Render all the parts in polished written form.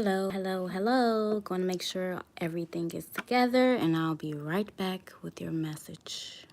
Hello. Going to make sure everything is together, and I'll be right back with your message.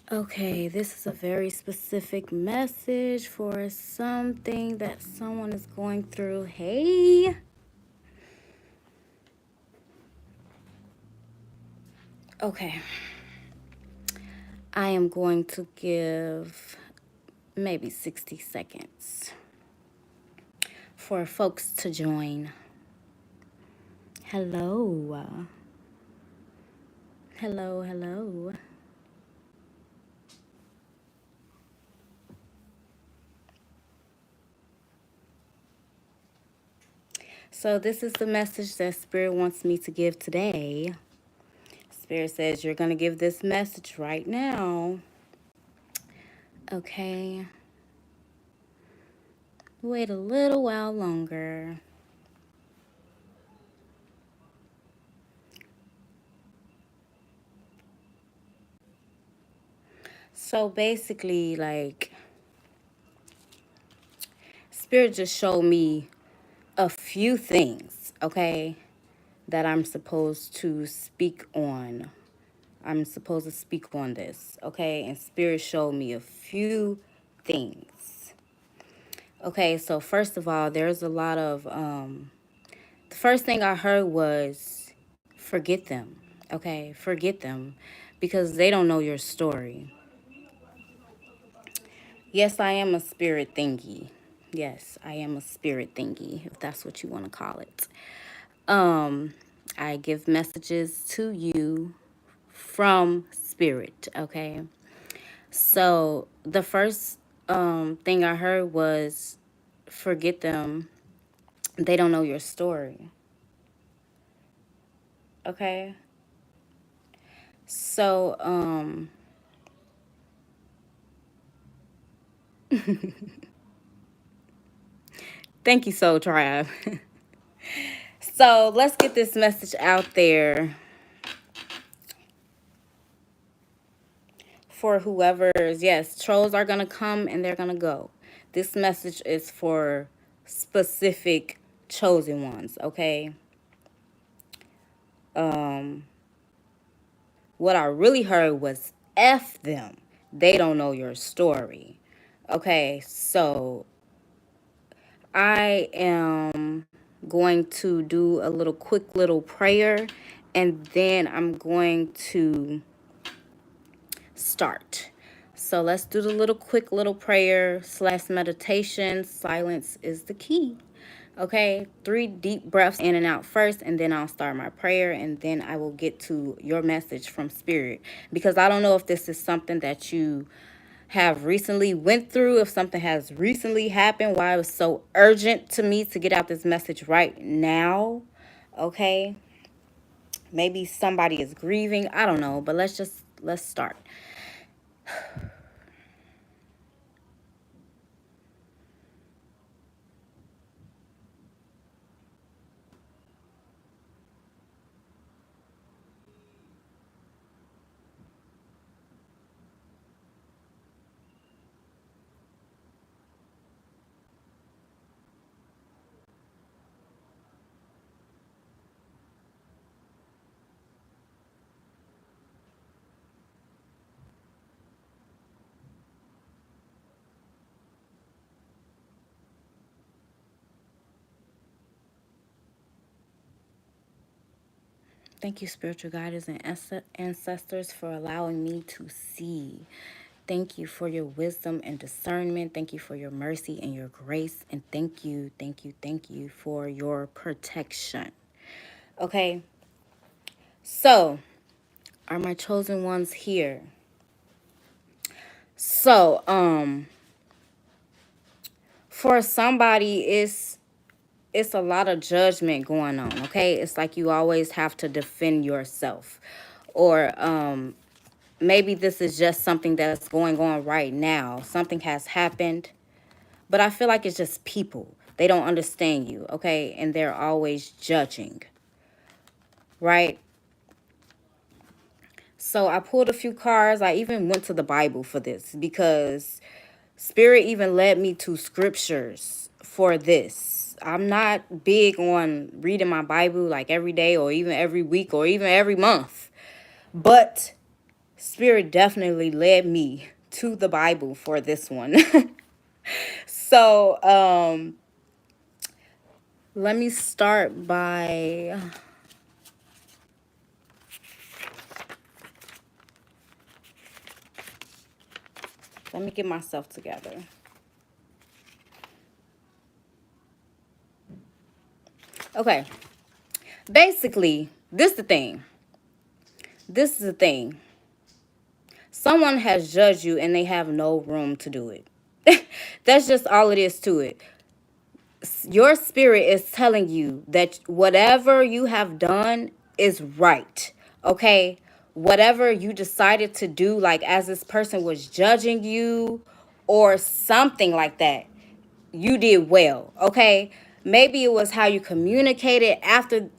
Okay, this is a very specific message for something that someone is going through. Hey. Okay. I am going to give maybe 60 seconds for folks to join. Hello. Hello. So this is the message that Spirit wants me to give today. Spirit says you're going to give this message right now. Okay. Wait a little while longer. So basically, like, Spirit just showed me a few things, okay, that I'm supposed to speak on. I'm supposed to speak on this, okay? And Spirit showed me a few things. Okay, so first of all, there's a lot of, the first thing I heard was forget them, okay? Forget them because they don't know your story. Yes, I am a spirit thingy. Yes, I am a spirit thingy, if that's what you want to call it. I give messages to you from spirit, okay? So the first thing I heard was forget them. They don't know your story. Okay? So thank you, Soul Tribe. So let's get this message out there for whoever's, yes, trolls are going to come and they're going to go. This message is for specific chosen ones, okay? What I really heard was F them. They don't know your story. Okay, so I am going to do a quick little prayer, and then I'm going to start. So let's do the quick little prayer / meditation. Silence is the key. Okay, 3 deep breaths in and out first, and then I'll start my prayer, and then I will get to your message from Spirit. Because I don't know if this is something that you have recently went through, if something has recently happened, why it was so urgent to me to get out this message right now. Okay, maybe somebody is grieving, I don't know, but let's start. Thank you, spiritual guides and ancestors, for allowing me to see. Thank you for your wisdom and discernment. Thank you for your mercy and your grace. And thank you for your protection. Okay, so are my chosen ones here? So, for somebody, it's a lot of judgment going on, okay? It's like you always have to defend yourself. Or maybe this is just something that's going on right now. Something has happened, but I feel like it's just people. They don't understand you, okay? And they're always judging, right? So I pulled a few cards. I even went to the Bible for this because Spirit even led me to scriptures for this. I'm not big on reading my Bible like every day or even every week or even every month. But Spirit definitely led me to the Bible for this one. So, let me start by, let me get myself together. Okay. Basically, this is the thing. This is the thing. Someone has judged you and they have no room to do it. That's just all it is to it. Your spirit is telling you that whatever you have done is right. Okay? Whatever you decided to do, like as this person was judging you or something like that, you did well. Okay? Maybe it was how you communicated after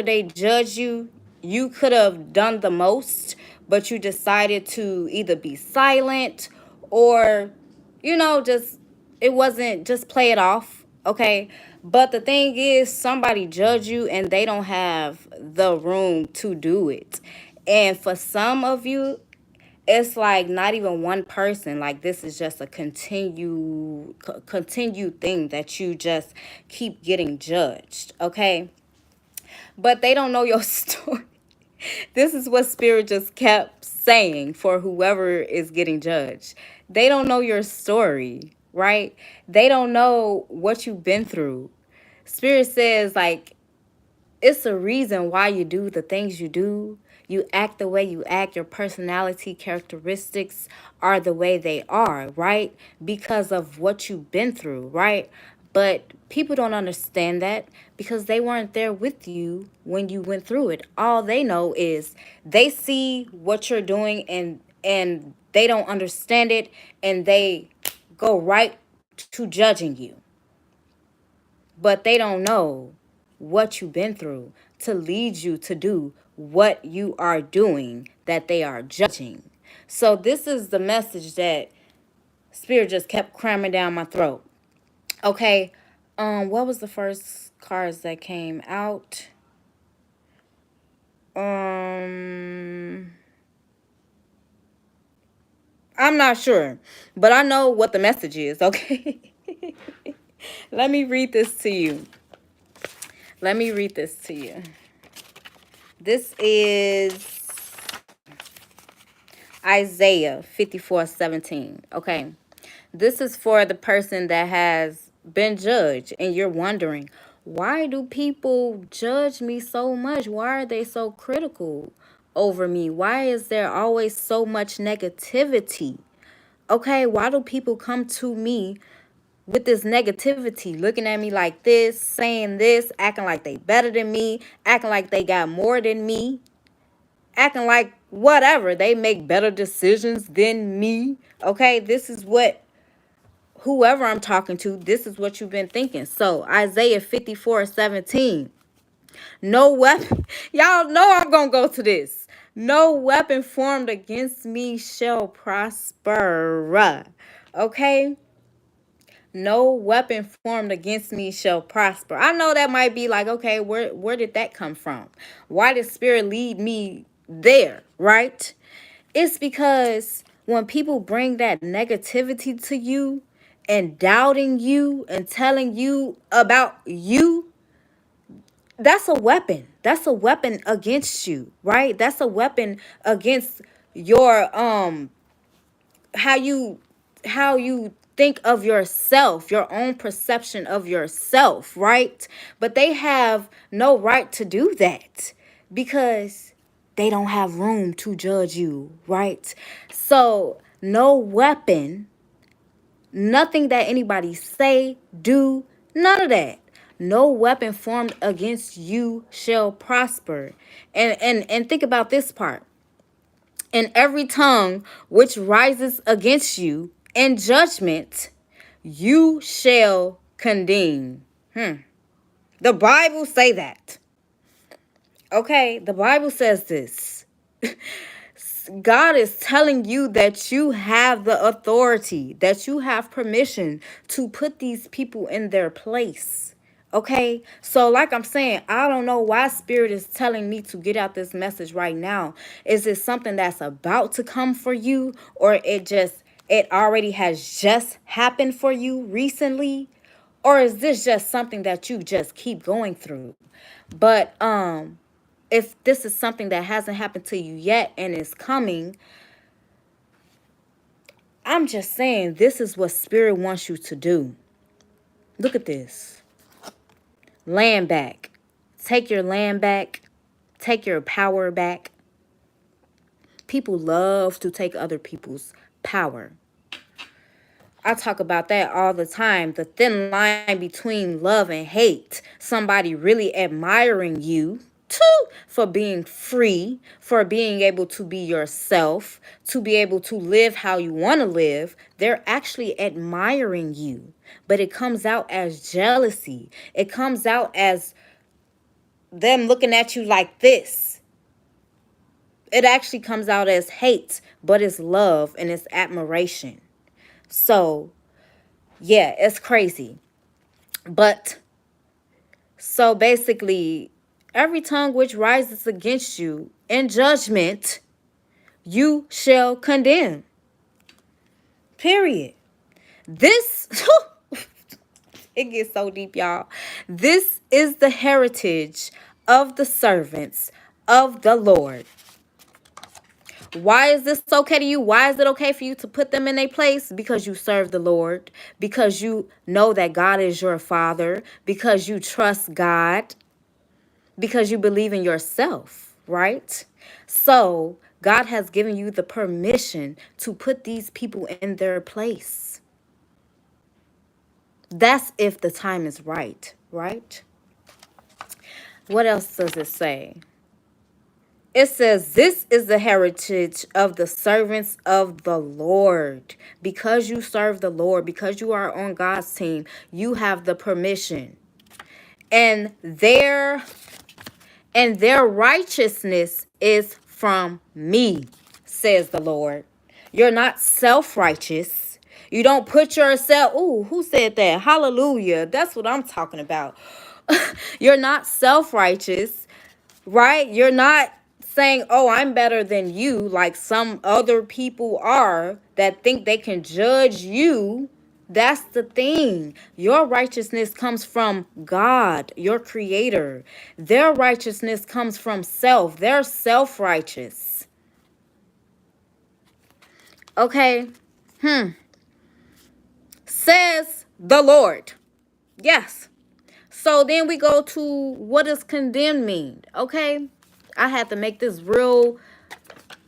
they judged you. You could have done the most, but you decided to either be silent or, just it wasn't, just play it off. Okay? But the thing is, somebody judge you and they don't have the room to do it. And for some of you, it's like not even one person. Like this is just a continued thing that you just keep getting judged. Okay? But they don't know your story. This is what Spirit just kept saying for whoever is getting judged. They don't know your story, right? They don't know what you've been through. Spirit says, like, it's a reason why you do the things you do. You act the way you act. Your personality characteristics are the way they are, right? Because of what you've been through, right? But people don't understand that because they weren't there with you when you went through it. All they know is they see what you're doing and they don't understand it, and they go right to judging you. But they don't know what you've been through to lead you to do what you are doing that they are judging. So this is the message that Spirit just kept cramming down my throat. Okay. What was the first cards that came out? I'm not sure, but I know what the message is, okay? Let me read this to you. Let me read this to you. This is Isaiah 54:17. Okay. This is for the person that has been judged and you're wondering, why do people judge me so much? Why are they so critical over me? Why is there always so much negativity? Okay, why do people come to me with this negativity, looking at me like this, saying this, acting like they better than me, acting like they got more than me, acting like whatever, they make better decisions than me? Okay, this is what whoever I'm talking to, this is what you've been thinking. So Isaiah 54:17. No weapon, y'all know I'm gonna go to this. No weapon formed against me shall prosper. Okay? No weapon formed against me shall prosper. I know that might be like, okay, where did that come from? Why did Spirit lead me there, right? It's because when people bring that negativity to you and doubting you and telling you about you, that's a weapon. That's a weapon against you, right? That's a weapon against your how you think of yourself, your own perception of yourself, right? But they have no right to do that because they don't have room to judge you, right? So no weapon Nothing that anybody say, do, none of that. No weapon formed against you shall prosper. And think about this part. And every tongue which rises against you in judgment, you shall condemn. The Bible say that. Okay, the Bible says this. God is telling you that you have the authority, that you have permission to put these people in their place. Okay, so like I'm saying, I don't know why Spirit is telling me to get out this message right now. Is it something that's about to come for you, or it already has just happened for you recently? Or is this just something that you just keep going through? But if this is something that hasn't happened to you yet and is coming, I'm just saying this is what Spirit wants you to do. Look at this. Land back. Take your land back. Take your power back. People love to take other people's power. I talk about that all the time. The thin line between love and hate. Somebody really admiring you for being free, for being able to be yourself, to be able to live how you want to live. They're actually admiring you. But it comes out as jealousy. It comes out as them looking at you like this. It actually comes out as hate, but it's love and it's admiration. So, yeah, it's crazy. But, so basically, every tongue which rises against you in judgment, you shall condemn. Period. This, it gets so deep, y'all. This is the heritage of the servants of the Lord. Why is this okay to you? Why is it okay for you to put them in their place? Because you serve the Lord. Because you know that God is your Father. Because you trust God. Because you believe in yourself, right? So God has given you the permission to put these people in their place. That's if the time is right, right? What else does it say? It says, this is the heritage of the servants of the Lord. Because you serve the Lord, because you are on God's team, you have the permission. And their righteousness is from me, says the Lord. You're not self-righteous. You don't put yourself, ooh, who said that? Hallelujah. That's what I'm talking about. You're not self-righteous, right? You're not saying, oh, I'm better than you, like some other people are that think they can judge you. That's the thing. Your righteousness comes from God, your creator. Their righteousness comes from self. They're self-righteous. Okay. Says the Lord. Yes. So then we go to, what does condemn mean? Okay. I had to make this real.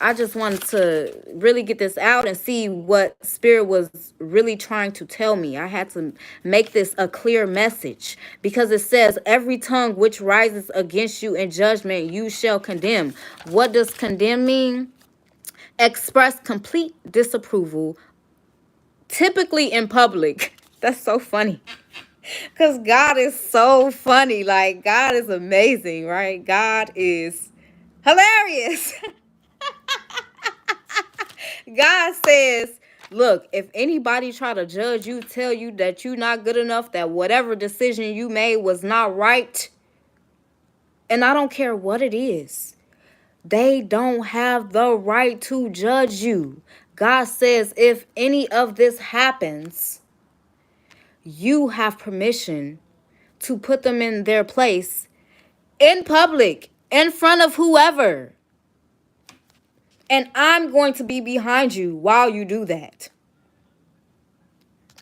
I just wanted to really get this out and see what Spirit was really trying to tell me. I had to make this a clear message because it says, every tongue which rises against you in judgment, you shall condemn. What does condemn mean? Express complete disapproval, typically in public. That's so funny. Because God is so funny. Like, God is amazing, right? God is hilarious. God says, look, if anybody try to judge you, tell you that you're not good enough, that whatever decision you made was not right, and I don't care what it is, they don't have the right to judge you. God says if any of this happens, you have permission to put them in their place in public, in front of whoever. And I'm going to be behind you while you do that.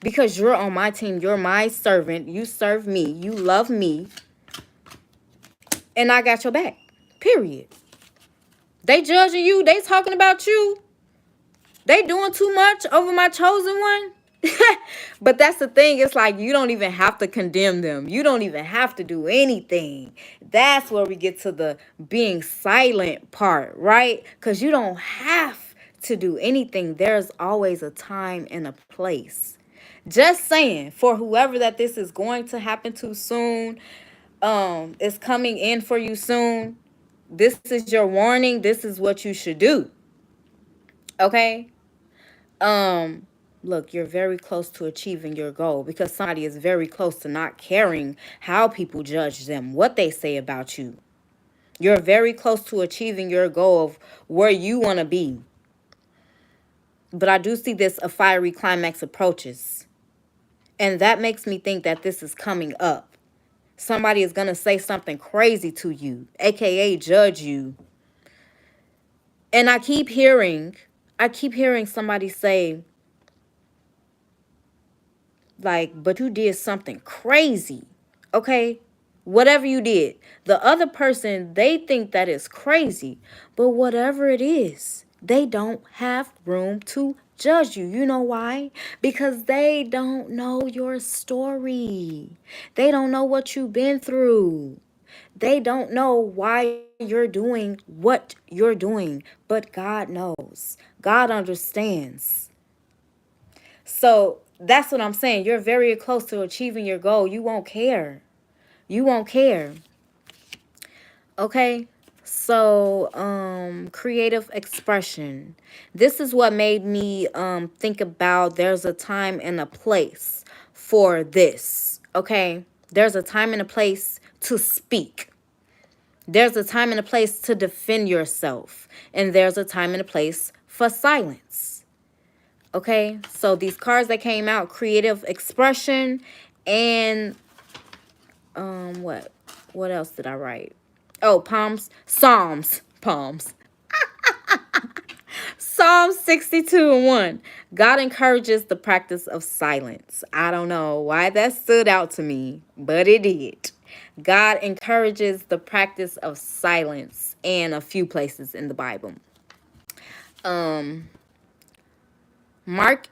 Because you're on my team. You're my servant. You serve me. You love me. And I got your back. Period. They judging you. They talking about you. They doing too much over my chosen one. But that's the thing. It's like you don't even have to condemn them. You don't even have to do anything. That's where we get to the being silent part, right? Because you don't have to do anything. There's always a time and a place. Just saying, for whoever that this is going to happen to soon, is coming in for you soon. This is your warning. This is what you should do. Okay? um Look, you're very close to achieving your goal because somebody is very close to not caring how people judge them, what they say about you. You're very close to achieving your goal of where you want to be. But I do see this, a fiery climax approaches, and that makes me think that this is coming up. Somebody is going to say something crazy to you, aka judge you. And I keep hearing somebody say, like, but you did something crazy. Okay? Whatever you did. The other person, they think that is crazy. But whatever it is, they don't have room to judge you. You know why? Because they don't know your story. They don't know what you've been through. They don't know why you're doing what you're doing. But God knows. God understands. So that's what I'm saying. You're very close to achieving your goal. You won't care. You won't care. Okay? So, creative expression. This is what made me think about there's a time and a place for this. Okay? There's a time and a place to speak. There's a time and a place to defend yourself. And there's a time and a place for silence. Okay, so these cards that came out, creative expression, and what else did I write? Oh, Psalms. Psalm 62 and 1. God encourages the practice of silence. I don't know why that stood out to me, but it did. God encourages the practice of silence in a few places in the Bible. Um Mark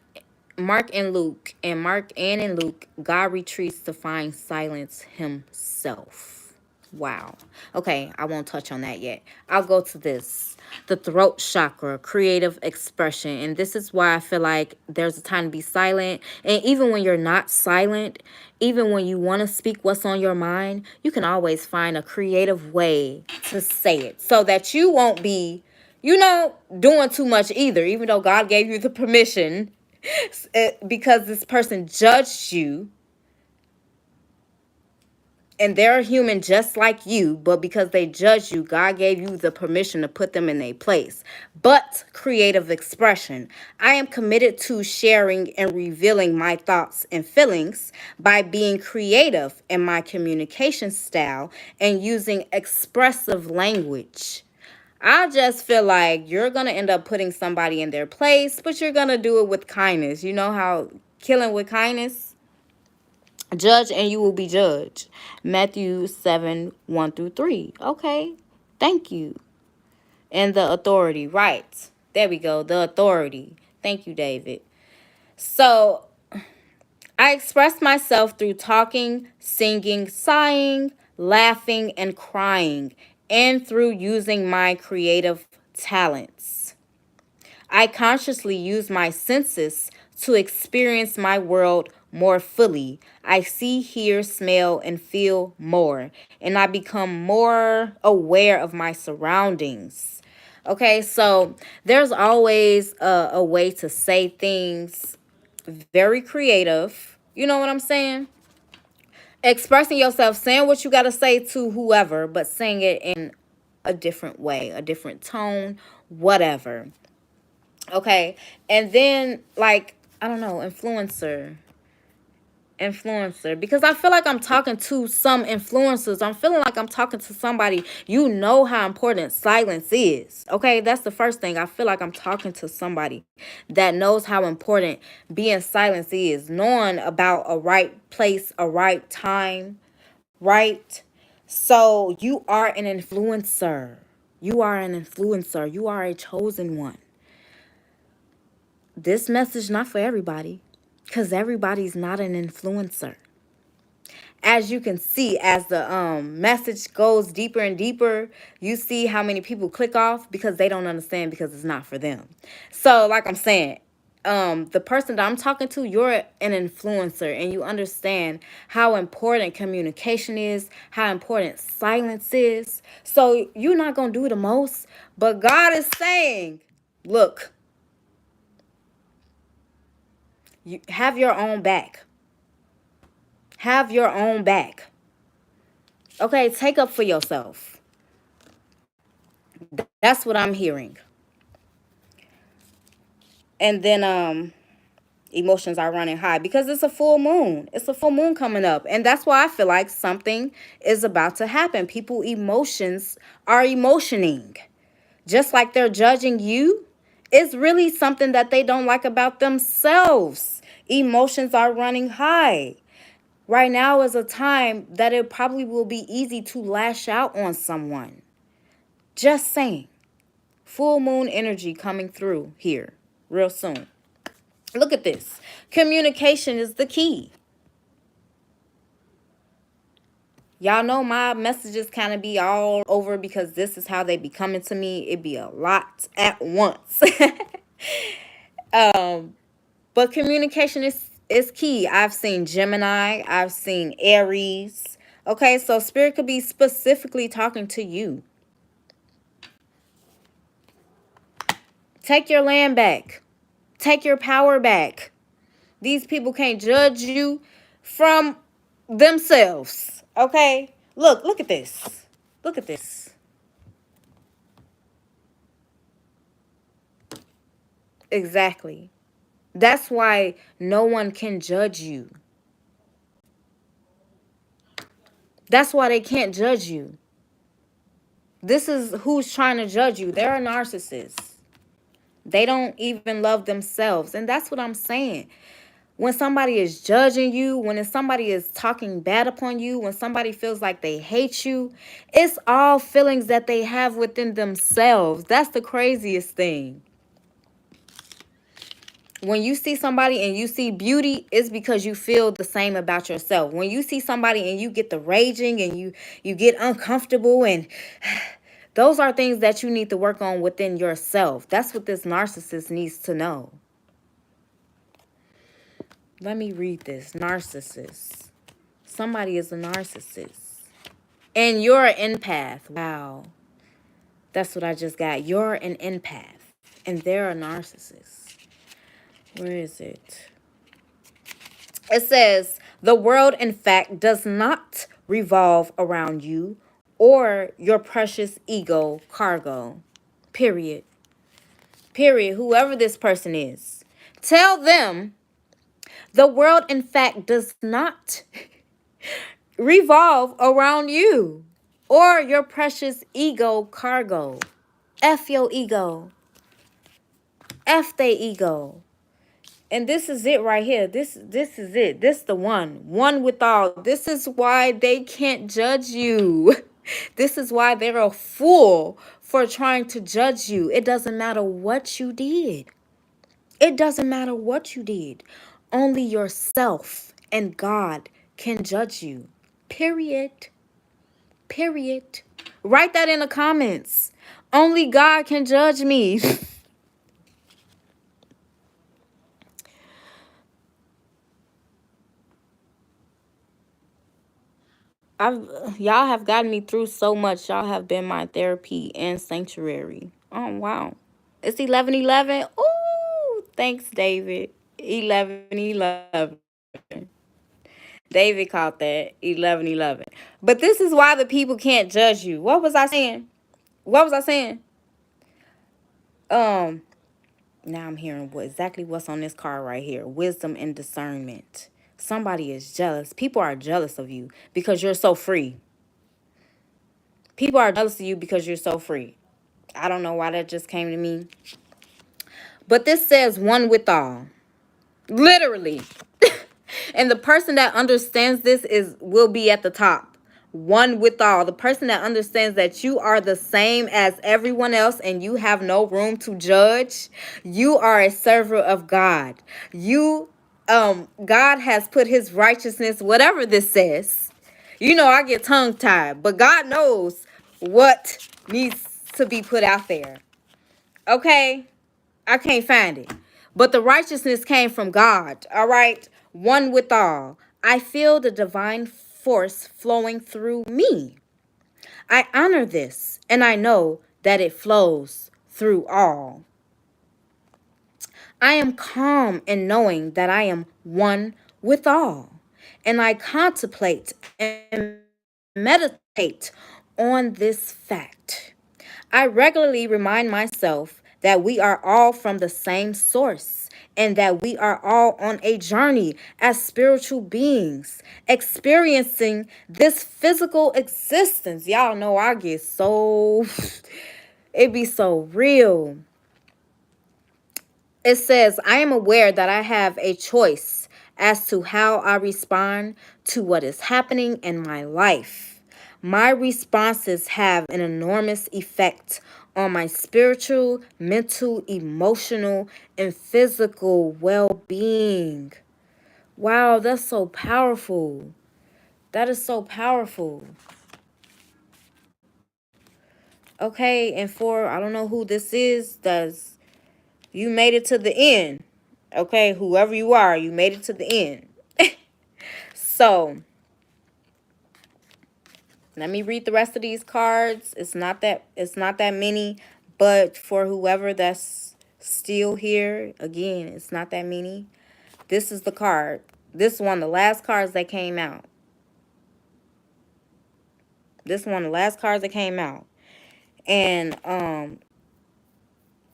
Mark and in Luke, God retreats to find silence himself. Wow. Okay, I won't touch on that yet. I'll go to this. The throat chakra, creative expression. And this is why I feel like there's a time to be silent. And even when you're not silent, even when you want to speak what's on your mind, you can always find a creative way to say it so that you won't be, doing too much either, even though God gave you the permission. Because this person judged you, and they're human just like you, but because they judged you, God gave you the permission to put them in their place. But creative expression. I am committed to sharing and revealing my thoughts and feelings by being creative in my communication style and using expressive language. I just feel like you're going to end up putting somebody in their place, but you're going to do it with kindness. You know how killing with kindness? Judge and you will be judged. Matthew 7, 1 through 3. Okay. Thank you. And the authority. Right. There we go. The authority. Thank you, David. So I express myself through talking, singing, sighing, laughing, and crying, and through using my creative talents. I consciously use my senses to experience my world more fully. I see, hear, smell, and feel more, and I become more aware of my surroundings. Okay, so there's always a way to say things very creative. You know what I'm saying? Expressing yourself, saying what you got to say to whoever, but saying it in a different way, a different tone, whatever. Okay. And then, like, I don't know, influencer, because I feel like I'm talking to some influencers. I'm feeling like I'm talking to somebody. You know how important silence is. Okay, that's the first thing. I feel like I'm talking to somebody that knows how important being silence is, knowing about a right place, a right time, right? So you are an influencer. You are an influencer. You are a chosen one. This message not for everybody. Because everybody's not an influencer. As you can see, as the message goes deeper and deeper, you see how many people click off because they don't understand, because it's not for them. So like I'm saying, the person that I'm talking to, you're an influencer, and you understand how important communication is, how important silence is. So you're not gonna do the most, but God is saying, look, you have your own back. Have your own back. Okay, take up for yourself. That's what I'm hearing. And then emotions are running high because it's a full moon. It's a full moon coming up. And that's why I feel like something is about to happen. People emotions are emotioning. Just like they're judging you, it's really something that they don't like about themselves. Emotions are running high. Right now is a time that it probably will be easy to lash out on someone. Just saying. Full moon energy coming through here real soon. Look at this. Communication is the key. Y'all know my messages kind of be all over because this is how they be coming to me. It be a lot at once. But communication is key. I've seen Gemini. I've seen Aries. Okay, so spirit could be specifically talking to you. Take your land back. Take your power back. These people can't judge you from themselves. Okay? Look at this. Look at this. Exactly. That's why no one can judge you. That's why they can't judge you. This is who's trying to judge you. They're a narcissist. They don't even love themselves. And that's what I'm saying. When somebody is judging you, when somebody is talking bad upon you, when somebody feels like they hate you, it's all feelings that they have within themselves. That's the craziest thing. When you see somebody and you see beauty, it's because you feel the same about yourself. When you see somebody and you get the raging and you get uncomfortable, and those are things that you need to work on within yourself. That's what this narcissist needs to know. Let me read this. Narcissist. Somebody is a narcissist. And you're an empath. Wow. That's what I just got. You're an empath. And they're a narcissist. Where is it? It says, the world, in fact, does not revolve around you or your precious ego cargo. Period. Period. Whoever this person is. Tell them the world, in fact, does not revolve around you or your precious ego cargo. F your ego. F they ego. And this is it right here. This is it. This the one. One with all. This is why they can't judge you. This is why they're a fool for trying to judge you. It doesn't matter what you did. It doesn't matter what you did. Only yourself and God can judge you. Period. Period. Write that in the comments. Only God can judge me. Y'all have gotten me through so much. Y'all have been my therapy and sanctuary. Oh wow. It's 11:11. Ooh, thanks, David. 11:11. David caught that. 11:11. But this is why the people can't judge you. What was I saying? What was I saying? Um, Now I'm hearing exactly what's on this card right here. Wisdom and discernment. Somebody is jealous. People are jealous of you because you're so free. People are jealous of you because you're so free. I don't know why that just came to me. But this says one with all. Literally. And the person that understands this will be at the top. One with all. The person that understands that you are the same as everyone else and you have no room to judge. You are a server of God. You God has put his righteousness, whatever this says. You know, I get tongue tied, but God knows what needs to be put out there. Okay? I can't find it. But the righteousness came from God, all right? One with all. I feel the divine force flowing through me. I honor this, and I know that it flows through all. I am calm in knowing that I am one with all, and I contemplate and meditate on this fact. I regularly remind myself that we are all from the same source and that we are all on a journey as spiritual beings, experiencing this physical existence. Y'all know I get so, it be so real. It says, I am aware that I have a choice as to how I respond to what is happening in my life. My responses have an enormous effect on my spiritual, mental, emotional, and physical well being. Wow, that's so powerful. That is so powerful. Okay, and for, I don't know who this is, does you made it to the end. Okay, whoever you are, you made it to the end. So, let me read the rest of these cards. It's not that many, but for whoever that's still here, again, it's not that many. This is the card. This one, the last cards that came out. This one, the last cards that came out. And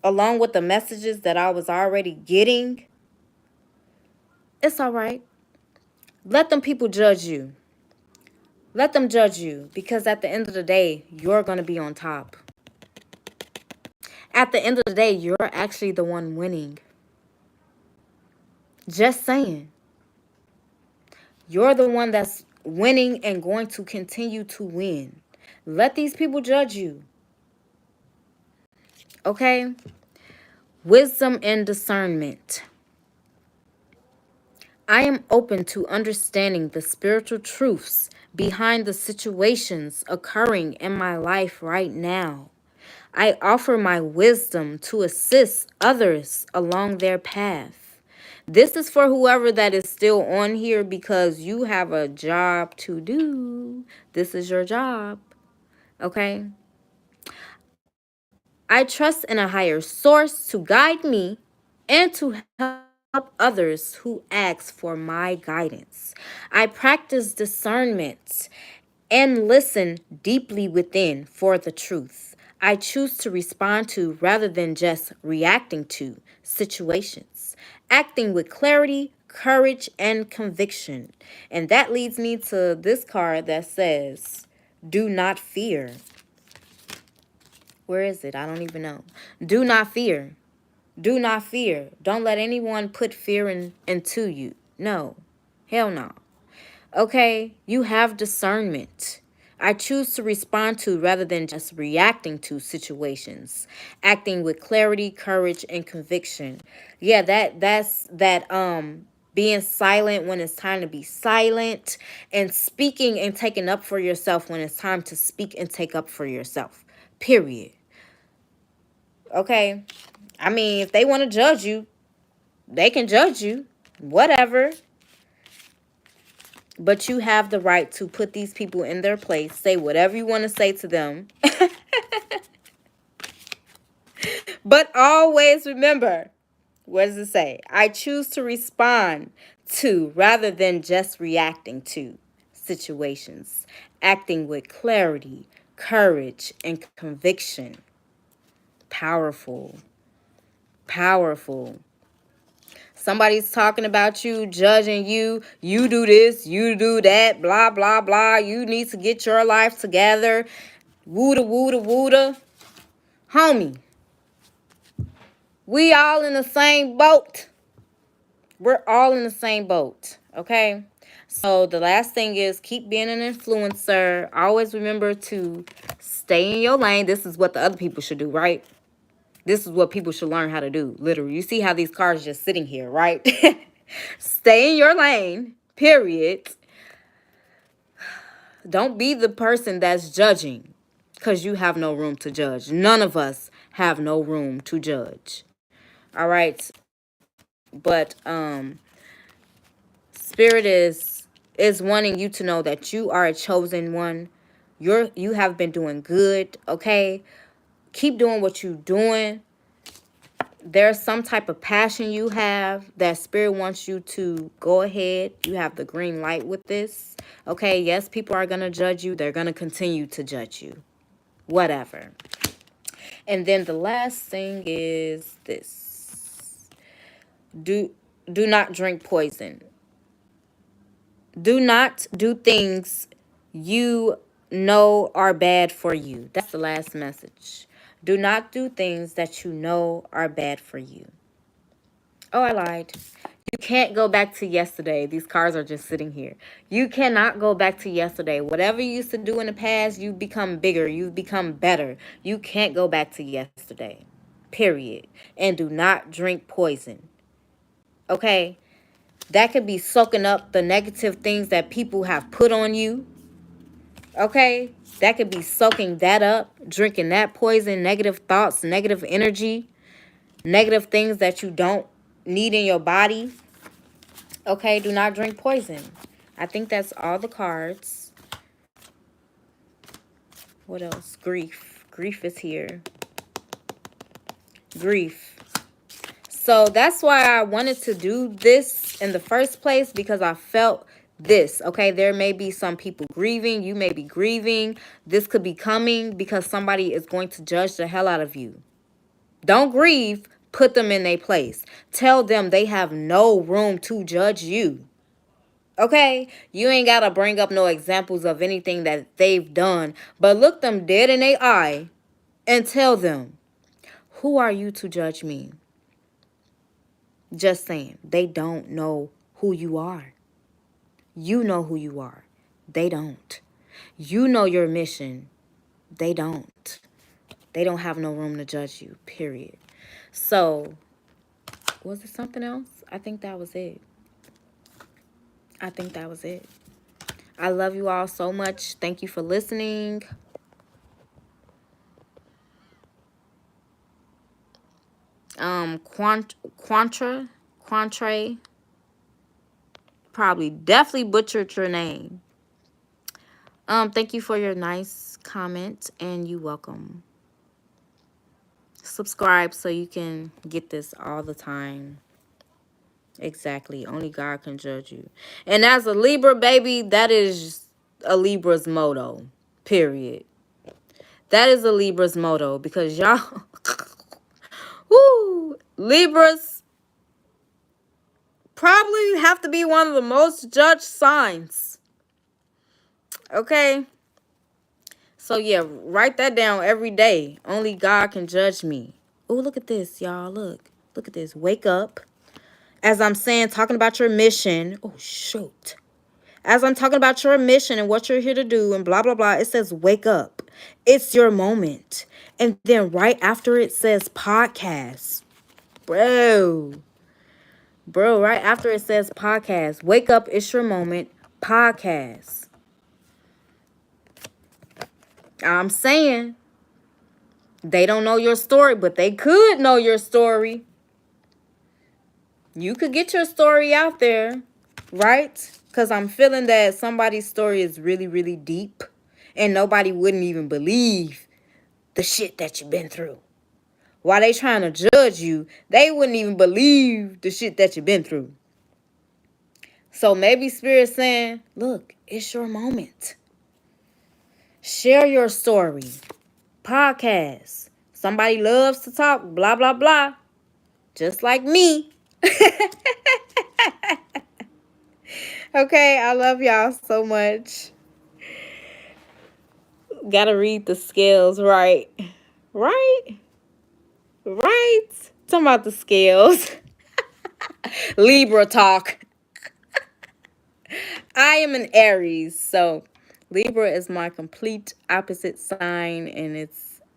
along with the messages that I was already getting, it's all right. Let them people judge you. Let them judge you, because at the end of the day, you're going to be on top. At the end of the day, you're actually the one winning. Just saying. You're the one that's winning and going to continue to win. Let these people judge you. Okay? Wisdom and discernment. I am open to understanding the spiritual truths behind the situations occurring in my life right now. I offer my wisdom to assist others along their path. This is for whoever that is still on here, because you have a job to do. This is your job. Okay? I trust in a higher source to guide me and to help others who ask for my guidance. I practice discernment and listen deeply within for the truth. I choose to respond to rather than just reacting to situations, acting with clarity, courage, and conviction. And that leads me to this card that says, do not fear. Where is it? I don't even know. Do not fear. Do not fear. Don't let anyone put fear into you. No. Hell no. Okay? You have discernment. I choose to respond to rather than just reacting to situations, acting with clarity, courage, and conviction. Yeah, that's that being silent when it's time to be silent, and speaking and taking up for yourself when it's time to speak and take up for yourself. Period. Okay? I mean, if they want to judge you, they can judge you. Whatever. But you have the right to put these people in their place. Say whatever you want to say to them. But always remember, what does it say? I choose to respond to rather than just reacting to situations. Acting with clarity, courage, and conviction. Powerful. Powerful. Somebody's talking about you, judging you. You do this, you do that, blah, blah, blah. You need to get your life together. Wooda, wooda, wooda. Homie, we all in the same boat. We're all in the same boat, okay? So the last thing is keep being an influencer. Always remember to stay in your lane. This is what the other people should do, right? This is what people should learn how to do, literally. You see how these cards just sitting here, right? Stay in your lane, period. Don't be the person that's judging, because you have no room to judge. None of us have no room to judge. All right. But Spirit is wanting you to know that you are a chosen one. You have been doing good, okay? Keep doing what you're doing. There's some type of passion you have that Spirit wants you to go ahead. You have the green light with this. Okay, yes, people are going to judge you. They're going to continue to judge you. Whatever. And then the last thing is this. Do not drink poison. Do not do things you know are bad for you. That's the last message. Do not do things that you know are bad for you. Oh, I lied. You can't go back to yesterday. These cards are just sitting here. You cannot go back to yesterday. Whatever you used to do in the past, you've become bigger. You've become better. You can't go back to yesterday. Period. And do not drink poison. Okay? That could be soaking up the negative things that people have put on you. Okay? That could be soaking that up, drinking that poison, negative thoughts, negative energy, negative things that you don't need in your body. Okay, do not drink poison. I think that's all the cards. What else? Grief. Grief is here. Grief. So that's why I wanted to do this in the first place, because I felt this. Okay, there may be some people grieving. You may be grieving. This could be coming because somebody is going to judge the hell out of you. Don't grieve. Put them in their place. Tell them they have no room to judge you. Okay? You ain't got to bring up no examples of anything that they've done, but look them dead in their eye and tell them, who are you to judge me? Just saying. They don't know who you are. You know who you are. They don't. You know your mission. They don't. They don't have no room to judge you, period. So, was it something else? I think that was it. I think that was it. I love you all so much. Thank you for listening. Quantre, probably definitely butchered your name. Thank you for your nice comment, and you welcome. Subscribe so you can get this all the time. Exactly. Only God can judge you. And as a Libra, baby, that is a Libra's motto. Period. That is a Libra's motto, because y'all, woo, Libras probably have to be one of the most judged signs. Okay? So, yeah, write that down every day. Only God can judge me. Oh, look at this, y'all. Look. Look at this. Wake up. As I'm saying, talking about your mission. Oh, shoot. As I'm talking about your mission and what you're here to do and blah, blah, blah, it says wake up. It's your moment. And then right after it says podcast. Bro, right after it says podcast. Wake up, it's your moment. Podcast. I'm saying they don't know your story, but they could know your story. You could get your story out there, right? Because I'm feeling that somebody's story is really, really deep, and nobody wouldn't even believe the shit that you've been through. While they trying to judge you, they wouldn't even believe the shit that you've been through. So maybe Spirit's saying, look, it's your moment. Share your story. Podcast. Somebody loves to talk, blah, blah, blah. Just like me. Okay, I love y'all so much. Gotta read the scales right. Right? Right? Talking about the scales. Libra talk. I am an Aries, so Libra is my complete opposite sign, and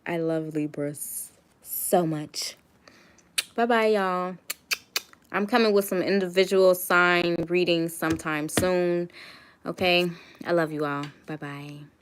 I love Libras so much. Bye-bye, y'all. I'm coming with some individual sign readings sometime soon. Okay, I love you all. Bye-bye.